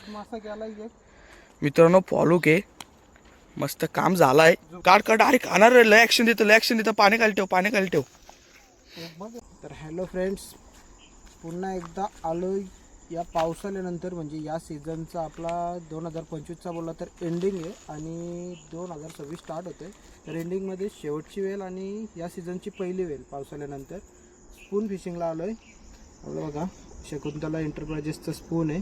मासा गेला मित्रांनो फॉलूक आहे, मस्त काम झालाय. काढ काढ डायरेक्ट खाणार रे, लय ऍक्शन देतं पाणी खाली ठेव, पाणी खाली ठेव. तर हॅलो फ्रेंड्स, पुन्हा एकदा आलो या पावसाळ्यानंतर. म्हणजे या सीझनचा आपला 2025चा बोलला तर एंडिंग आहे आणि 2026 स्टार्ट होते. तर एंडिंगमध्ये शेवटची वेळ आणि या सीझनची पहिली वेळ पावसाळ्यानंतर स्पून फिशिंगला आलो आहे. आपलं बघा शकुंतला एंटरप्राइजेसचं स्पून आहे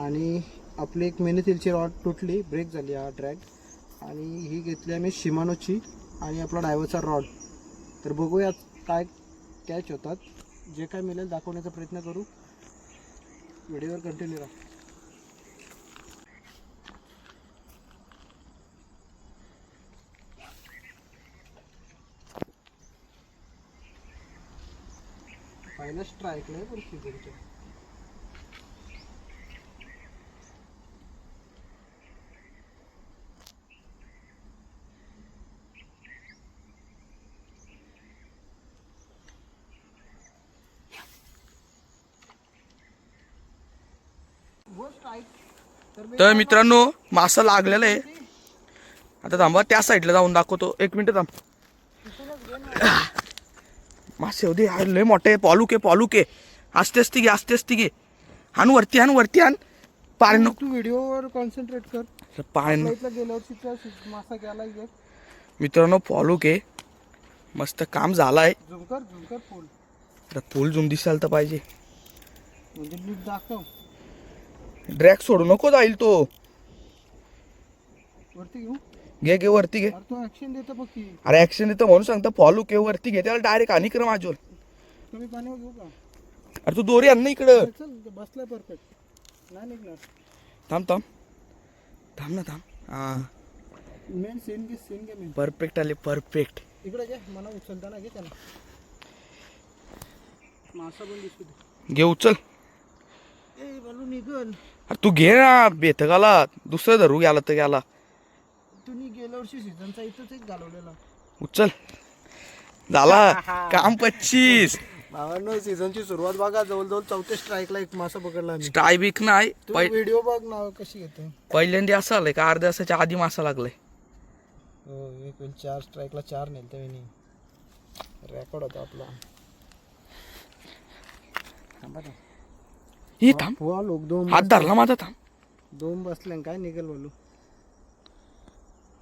आणि आपली एक मेनिथिलची रॉड तुटली, ब्रेक झाली हा ड्रॅग. आणि ही घेतली आम्ही शिमानोची आणि आपला डायव्हरचा रॉड. तर बघूया काय कॅच होतात, जे काय मिळेल दाखवण्याचा प्रयत्न करू. व्हिडिओवर कंटिन्यू राहा. पहिला स्ट्राईक नाही पण सीझनच्या तर मित्रांनो मासा लागलेला आहे. आता थांबा, त्या साईडला जाऊन दाखवतो. 1 मिनिट थांब. मासे होते लय मोठे. पॉलूक आहे. आस्ते आस्ते घे. हान वरती हान. पाणी नको. तू व्हिडिओवर कॉन्सन्ट्रेट कर. पाणी गेल्या वर्षीचा मासा गेला. मित्रांनो फॉलूक आहे, मस्त काम झालाय. झुमकर फुल फुल झूम दिसायला तर पाहिजे. म्हणजे नीट दाखव. ड्रॅग सोडू नको, जाईल तो. वरती घेऊ. घे वरती घे. तो ऍक्शन देतो बघ की. अरे ऍक्शन येतं म्हणून सांगतो. फॉलूक आहे, वरती घे. त्याला डायरेक्ट आणि कर माझ्यावर. कमी पाण्यावर घेऊ का? अरे तू दोरी आण ना इकडं. चल बसलाय परफेक्ट. नाही निघणार. थांब ना. हा मेन सीन घे मेन. परफेक्ट आले, परफेक्ट. इकडे घे, मला उचलताना घे त्याला. मासा पण दिसू दे. घे उचल. ए बालू निघल. अरे तू घे ना, बेथगाला दुसरं धरू गेला तर गेला. तुम्ही गेल्या वर्षी सीझनचा इथंच एक घालवलेला. उचल. झाला काम 25. भावांनो सीझनची सुरुवात बघा, जवळजवळ 4थ्या स्ट्राईकला एक मासा पकडला आम्ही. स्ट्राय बिक नाही. व्हिडिओ बघ ना कशी येते. पहिल्यांदा असं आलंय का अर्ध्या तासाच्या आधी मासा लागलाय. हो, एक 4 स्ट्राईकला 4 नेलते मी. रेकॉर्ड होता आपला. ही थांब. लोक दोन हात धरला माझा. थांब. दोन बसले काय निघेल बोलू.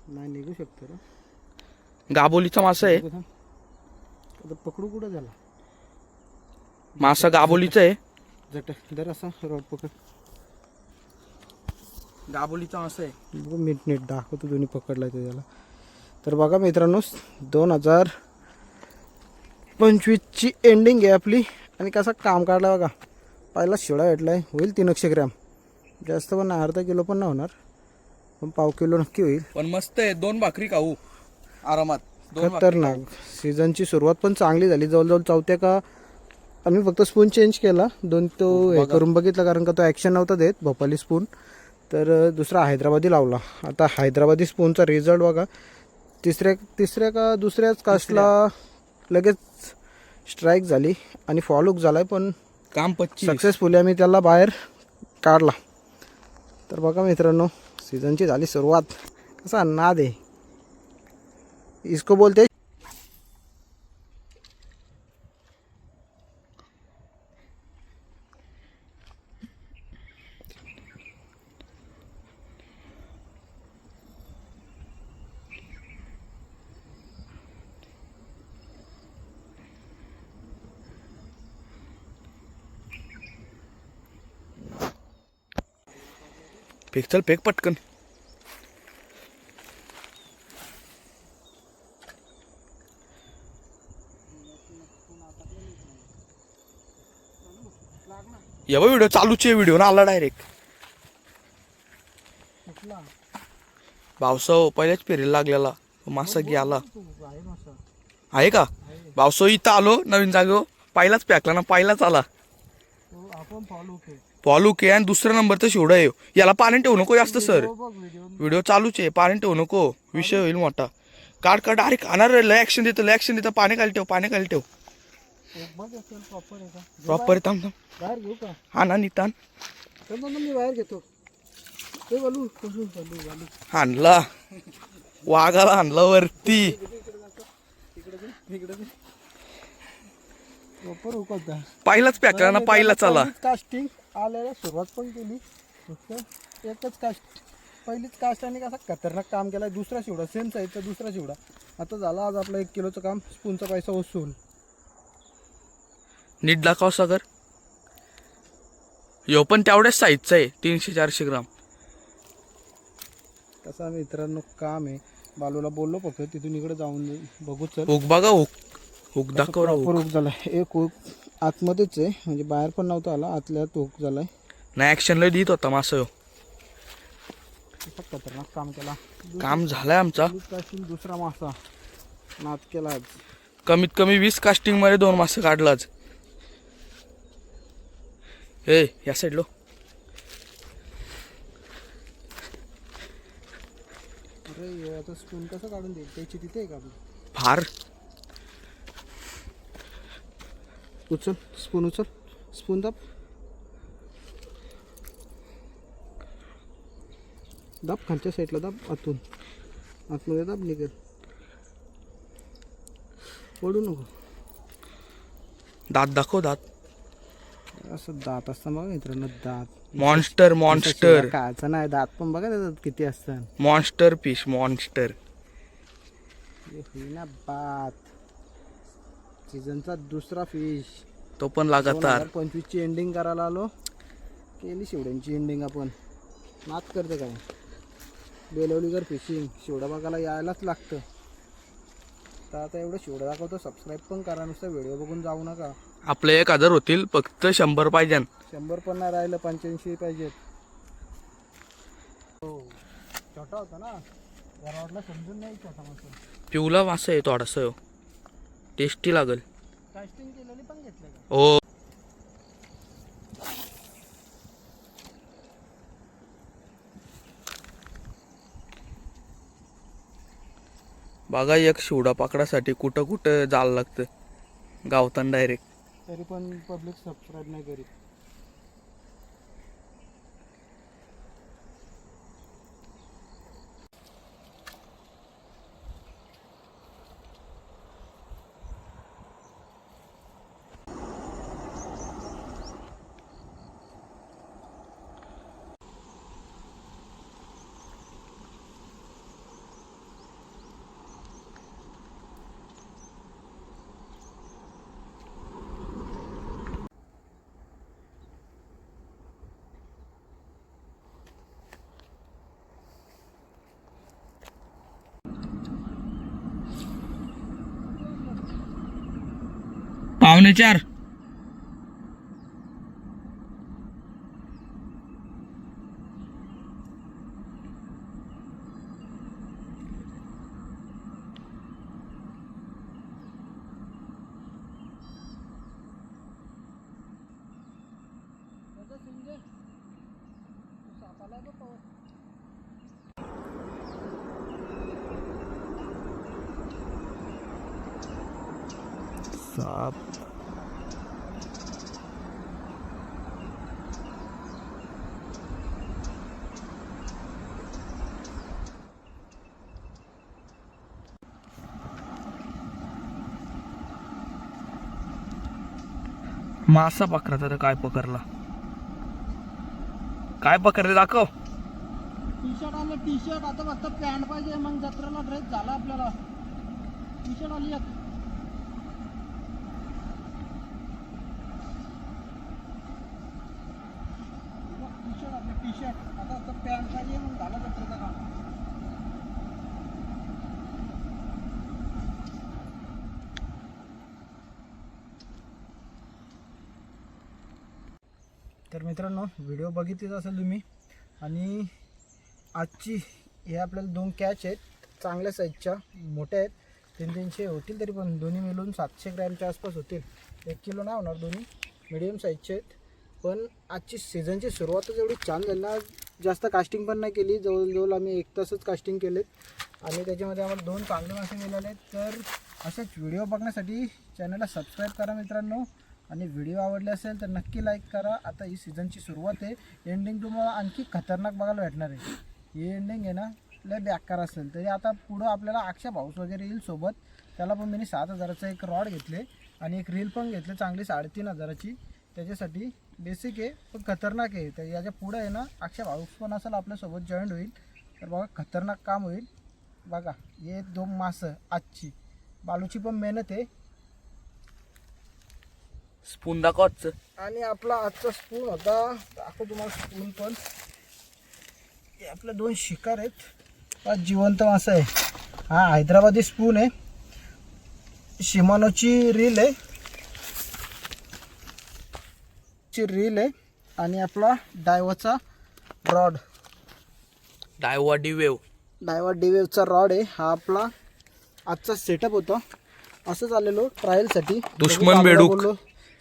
नाही निघू शकतो रे. गाबोलीचा मासा आहे. आता पकडू कुठं झाला. मासा गाबोलीचा आहे. जर असा रॉड पकड. गाबोलीचा मासा आहे. बघू नीट दाखवतो दोन्ही पकडला त्याला. तर बघा मित्रांनो 2025ची एंडिंग आहे आपली आणि कसा काम काढला बघा. पहिला शिळा भेटलाय, होईल 300 ग्रॅम. जास्त पण नाही, अर्धा किलो पण नाही होणार, पण पाव किलो नक्की होईल. पण मस्त आहे. 2 भाकरी खाऊ आरामात. खतरनाक. सीझनची सुरुवात पण चांगली झाली. जवळजवळ 4थ्या का आम्ही फक्त स्पून चेंज केला. 2 तो हे करून बघितला, कारण का तो ॲक्शन नव्हता देत भोपाली स्पून. तर दुसरा हैदराबादी लावला. आता हैदराबादी स्पूनचा रिझल्ट बघा. तिसऱ्या का दुसऱ्याच कास्टला लगेच स्ट्राईक झाली आणि फॉलोक झालाय, पण काम 25. सक्सेसफुली आम्ही त्याला बाहेर काढला. तर बघा मित्रांनो सीझनची झाली सुरुवात. कसा नाद आहे. इसको बोलते फेक. चल फेक पटकन. या व्हिडिओ चालूच आहे. व्हिडिओ ना आला डायरेक्ट. भावसाव पहिल्याच फेरीला लागलेला मासा गेला. आहे का भावसाव? इथं आलो नवीन जागेवर, पहिलाच फेकला ना, पहिलाच आला. फॉलूक आहे आणि दुसरा नंबर तर शिवडा आहे. याला पाणी ठेवू नको जास्त सर. व्हिडिओ चालूच आहे, पाणी ठेवू नको, विषय होईल मोठा. काढ डायरेक्ट खाणार रे, लय ऍक्शन देतं. पाणी खाली ठेव. प्रॉपर थांब. बाहेर घेऊ का? हा ना नितान. मी बाहेर घेतो. हे बालू कसं बालू बालू आणला वाघाला आणला वरती. इकडे प्रॉपर उकळता पहिलाच पॅकला ना पहिलाच आला. कास्टिंग आल्याला सुरुवात पण केली. फक्त एकच कास्ट पहिलीच कास्ट आणि कसा खतरनाक काम केला. दुसरा शिवडा सेम साईजचा दुसरा शिवडा. आता झाला आज आपलं 1 किलोचं काम. स्पूनचा पैसा वसूल. नीट दाखव सागर. यो पण तेवढ्याच साईजचा आहे 300-400 ग्राम. कसं मित्रांनो काम आहे. बालूला बोललो फक्त तिथून इकडे जाऊन बघू चल. हुक बघा हुक. हुक दाखव रे हुक. हुक झाला. एक हुक आतमध्येच आहे म्हणजे बाहेर पण नव्हता आला. आतल्यात हुक झालाय. नाही ऍक्शन लय देत होता मासा ह्यो. खतरनाक काम केला. काम झालंय आमचा. दुसरा मासा नाद केला आज. कमीत कमी 20 कास्टिंग मध्ये 2 मासे काढलाच. ए या साईडलो. अरे आता स्पून कसं काढून देईल त्याची तिथे आहे का आपली. फार उचल स्पून उचल. स्पून दाब दाब खालच्या साईडला दाब. आतून आतमध्ये दाब निघेल. पडू नको. दात दाखव. असं दात असतं बघा मित्रांनो. दात मॉन्स्टर कायचा नाही. दात पण बघा त्याच्यात किती असतात. Monster fish monster. ना बात सीझनचा दुसरा फिश. तो पण लगातार 2025 ची एंडिंग करायला आलो. केली शिवड्यांची एंडिंग आपण. नाच करते काय. बेलवलीकर फिशिंग शिवडा बघायला यायलाच लागतं. तर आता एवढं शिवडा दाखवतो. सबस्क्राईब पण करा. नुसतं व्हिडिओ बघून जाऊ नका. आपले 1000 होतील फक्त 100 पाहिजे. 100 पण नाही राहिलं. 85 पाहिजेत. हो छोटा होता ना जरा वाटलं समजून नाही छोटा मासा. पिवला मासा आहे थोडासा ह्यो. टेस्टी लागल. कास्टिंग केलेली पण घेतलं का. हो बघा एक शिवडा पकडासाठी कुठं कुठं जायला लागतं. गावतान डायरेक्ट. तरी पण पब्लिक सबस्क्राईब नाही करीत. पावणे 4. साप मासा पकडला तर काय पकडला. काय पकडले दाखव. टी शर्ट आलं. टी शर्ट आता फक्त पॅन्ट पाहिजे. मग जत्रेला ड्रेस झाला आपल्याला. टी शर्ट आली एक. टी शर्ट आपलं टी शर्ट आता फक्त पॅन्ट पाहिजे. मग झाला जत्रेचा काम. तर मित्रांनो व्हिडिओ बघितलीच असेल तुम्ही. आणि आजची हे आपल्याला 2 कॅच आहेत. चांगल्या साईजच्या मोठ्या आहेत. 300 होतील तरी पण दोन्ही मिळून 700 ग्रॅमच्या आसपास होतील. 1 किलो नाही होणार. दोन्ही मिडियम साईजचे आहेत. पण आजची सीझनची सुरुवातच एवढी छान झाली ना. जास्त कास्टिंग पण नाही केली. जवळजवळ आम्ही 1 तासच कास्टिंग केलेत आणि त्याच्यामध्ये आम्हाला 2 चांगले मासे मिळाले आहेत. तर असेच व्हिडिओ बघण्यासाठी चॅनलला सबस्क्राईब करा मित्रांनो. आणि व्हिडिओ आवडले असेल तर नक्की लाईक करा. आता ही सीझनची सुरुवात आहे. एंडिंग तुम्हाला आणखी खतरनाक बघायला भेटणार आहे. ही एंडिंग आहे ना लय बेकार असेल तरी आता पुढं आपल्याला अक्षय पाऊस वगैरे येईल सोबत. त्याला पण मी 7,000चा एक रॉड घेतले आणि एक रील पण घेतले चांगली 3,500ची. त्याच्यासाठी बेसिक आहे पण खतरनाक आहे. तर याच्या पुढं आहे ना अक्षय पाऊस पण असेल आपल्यासोबत जॉईंट होईल. तर बघा खतरनाक काम होईल. बघा हे 2 मासं आजची बालूची पण मेहनत आहे. स्पून दाखवच. आणि आपला आजचा स्पून होता दाखव तुम्हाला स्पून पण. हे आपले 2 शिकार आहेत. आज जिवंत मासा आहे. हा हैदराबादी स्पून आहे. शिमानोची रील आहे आणि आपला डायवाचा रॉड डायवा डिवेवचा रॉड आहे. हा आपला आजचा सेटअप होता. असं चाललेलो ट्रायलसाठी. दुश्मन बेडूक.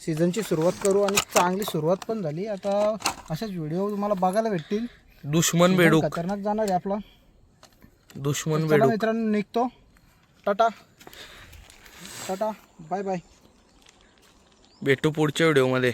सीझनची सुरुवात करू आणि चांगली सुरुवात पण झाली. आता अशाच व्हिडिओ तुम्हाला बघायला भेटतील. दुश्मन बेडूक. खतरनाक जाणार आहे आपला. दुश्मन चला बेडूक. मित्रांनो निघतो. Tata bye bye. भेटू पुढच्या व्हिडिओमध्ये.